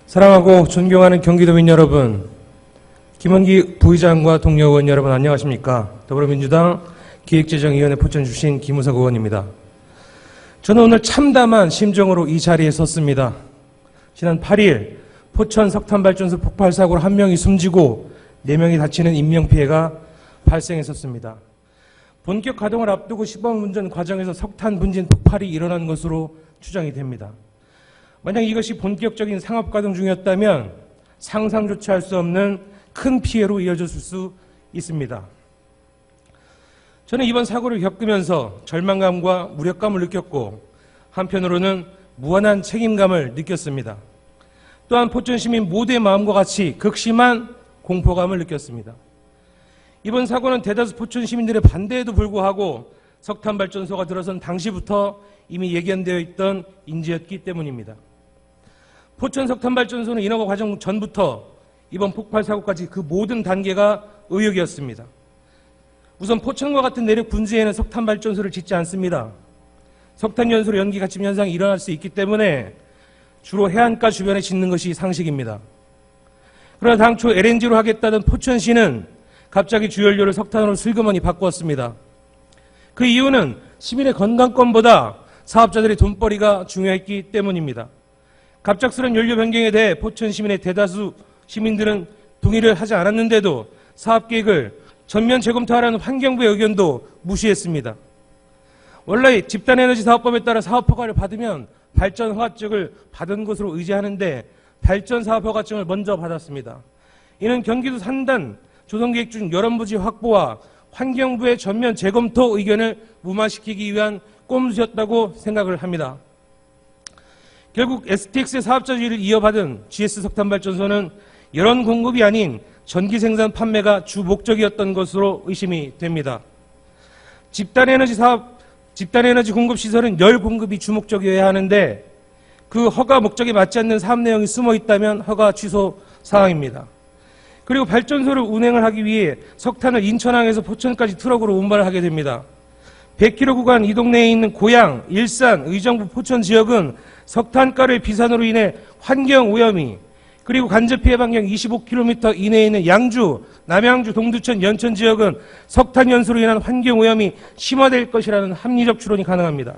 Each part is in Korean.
사랑하고 존경하는 경기도민 여러분, 김원기 부의장과 동료 의원 여러분 안녕하십니까? 더불어민주당 기획재정위원회 포천 출신 김우석 의원입니다. 저는 오늘 참담한 심정으로 이 자리에 섰습니다. 지난 8일 포천 석탄발전소 폭발 사고로 1명이 숨지고 4명이 다치는 인명피해가 발생했었습니다. 본격 가동을 앞두고 시범 운전 과정에서 석탄 분진 폭발이 일어난 것으로 추정이 됩니다. 만약 이것이 본격적인 상업 가동 중이었다면 상상조차 할 수 없는 큰 피해로 이어졌을 수 있습니다. 저는 이번 사고를 겪으면서 절망감과 무력감을 느꼈고 한편으로는 무한한 책임감을 느꼈습니다. 또한 포천 시민 모두의 마음과 같이 극심한 공포감을 느꼈습니다. 이번 사고는 대다수 포천 시민들의 반대에도 불구하고 석탄발전소가 들어선 당시부터 이미 예견되어 있던 인재였기 때문입니다. 포천 석탄발전소는 인허가 과정 전부터 이번 폭발 사고까지 그 모든 단계가 의혹이었습니다. 우선 포천과 같은 내륙 분지에는 석탄발전소를 짓지 않습니다. 석탄연소로 연기 갇힘 현상이 일어날 수 있기 때문에 주로 해안가 주변에 짓는 것이 상식입니다. 그러나 당초 LNG로 하겠다던 포천시는 갑자기 주연료를 석탄으로 슬그머니 바꾸었습니다. 그 이유는 시민의 건강권보다 사업자들의 돈벌이가 중요했기 때문입니다. 갑작스런 연료 변경에 대해 포천 시민의 대다수 시민들은 동의를 하지 않았는데도 사업계획을 전면 재검토하라는 환경부의 의견도 무시했습니다. 원래 집단에너지 사업법에 따라 사업허가를 받으면 발전허가증을 받은 것으로 의지하는데 발전사업허가증을 먼저 받았습니다. 이는 경기도 산단 조성계획 중 여론부지 확보와 환경부의 전면 재검토 의견을 무마시키기 위한 꼼수였다고 생각을 합니다. 결국 STX의 사업자 지위를 이어받은 GS 석탄발전소는 여론 공급이 아닌 전기 생산 판매가 주 목적이었던 것으로 의심이 됩니다. 집단에너지 공급 시설은 열 공급이 주 목적이어야 하는데 그 허가 목적에 맞지 않는 사업 내용이 숨어 있다면 허가 취소 사항입니다. 그리고 발전소를 운행을 하기 위해 석탄을 인천항에서 포천까지 트럭으로 운반을 하게 됩니다. 100km 구간 이 동네에 있는 고양, 일산, 의정부, 포천 지역은 석탄가루의 비산으로 인해 환경 오염이, 그리고 간접 피해 반경 25km 이내에 있는 양주, 남양주, 동두천, 연천 지역은 석탄 연소로 인한 환경 오염이 심화될 것이라는 합리적 추론이 가능합니다.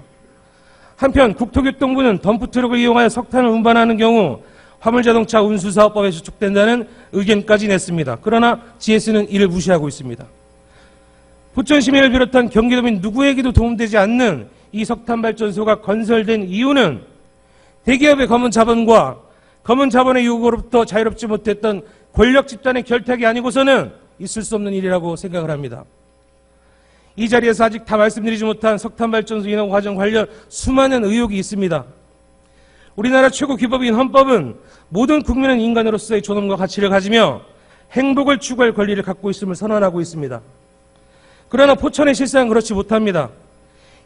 한편 국토교통부는 덤프트럭을 이용하여 석탄을 운반하는 경우 화물자동차 운수사업법에 저촉된다는 의견까지 냈습니다. 그러나 GS는 이를 무시하고 있습니다. 포천 시민을 비롯한 경기도민 누구에게도 도움되지 않는 이 석탄발전소가 건설된 이유는 대기업의 검은 자본과 검은 자본의 유혹으로부터 자유롭지 못했던 권력 집단의 결탁이 아니고서는 있을 수 없는 일이라고 생각을 합니다. 이 자리에서 아직 다 말씀드리지 못한 석탄발전소 인허가 과정 관련 수많은 의혹이 있습니다. 우리나라 최고 기법인 헌법은 모든 국민은 인간으로서의 존엄과 가치를 가지며 행복을 추구할 권리를 갖고 있음을 선언하고 있습니다. 그러나 포천의 실상은 그렇지 못합니다.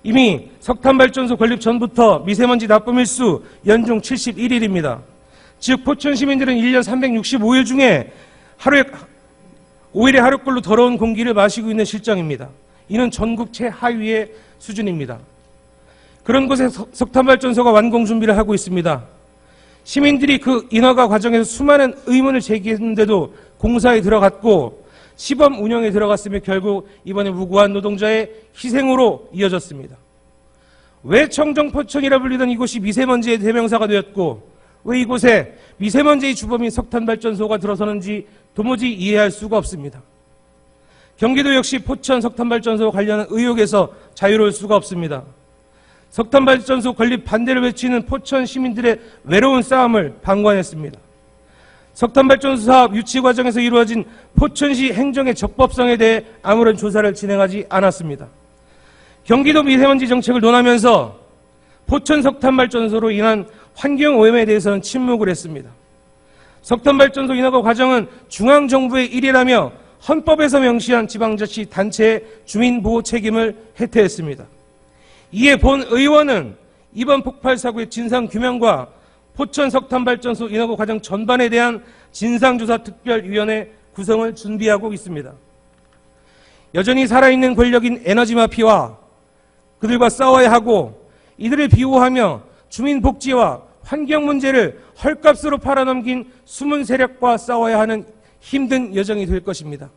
이미 석탄발전소 건립 전부터 미세먼지 나쁨일수 연중 71일입니다. 즉 포천 시민들은 1년 365일 중에 하루에 5일의 하루꼴로 더러운 공기를 마시고 있는 실정입니다. 이는 전국 최하위의 수준입니다. 그런 곳에 석탄발전소가 완공 준비를 하고 있습니다. 시민들이 그 인허가 과정에서 수많은 의문을 제기했는데도 공사에 들어갔고 시범 운영에 들어갔으며 결국 이번에 무고한 노동자의 희생으로 이어졌습니다. 왜 청정 포천이라 불리던 이곳이 미세먼지의 대명사가 되었고 왜 이곳에 미세먼지의 주범인 석탄발전소가 들어서는지 도무지 이해할 수가 없습니다. 경기도 역시 포천 석탄발전소와 관련한 의혹에서 자유로울 수가 없습니다. 석탄발전소 건립 반대를 외치는 포천 시민들의 외로운 싸움을 방관했습니다. 석탄발전소 사업 유치 과정에서 이루어진 포천시 행정의 적법성에 대해 아무런 조사를 진행하지 않았습니다. 경기도 미세먼지 정책을 논하면서 포천 석탄발전소로 인한 환경오염에 대해서는 침묵을 했습니다. 석탄발전소 인허가 과정은 중앙정부의 일이라며 헌법에서 명시한 지방자치단체의 주민보호 책임을 해태했습니다. 이에 본 의원은 이번 폭발 사고의 진상규명과 포천 석탄발전소 인허가 과정 전반에 대한 진상조사특별위원회 구성을 준비하고 있습니다. 여전히 살아있는 권력인 에너지 마피아와 그들과 싸워야 하고 이들을 비호하며 주민복지와 환경 문제를 헐값으로 팔아넘긴 숨은 세력과 싸워야 하는 힘든 여정이 될 것입니다.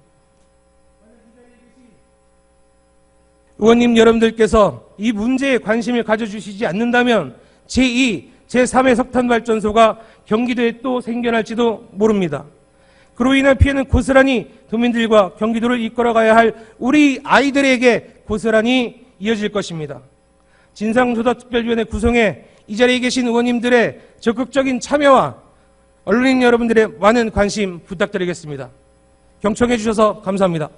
의원님 여러분들께서 이 문제에 관심을 가져주시지 않는다면 제2, 제3의 석탄발전소가 경기도에 또 생겨날지도 모릅니다. 그로 인한 피해는 고스란히 도민들과 경기도를 이끌어가야 할 우리 아이들에게 고스란히 이어질 것입니다. 진상조사특별위원회 구성에 이 자리에 계신 의원님들의 적극적인 참여와 언론인 여러분들의 많은 관심 부탁드리겠습니다. 경청해 주셔서 감사합니다.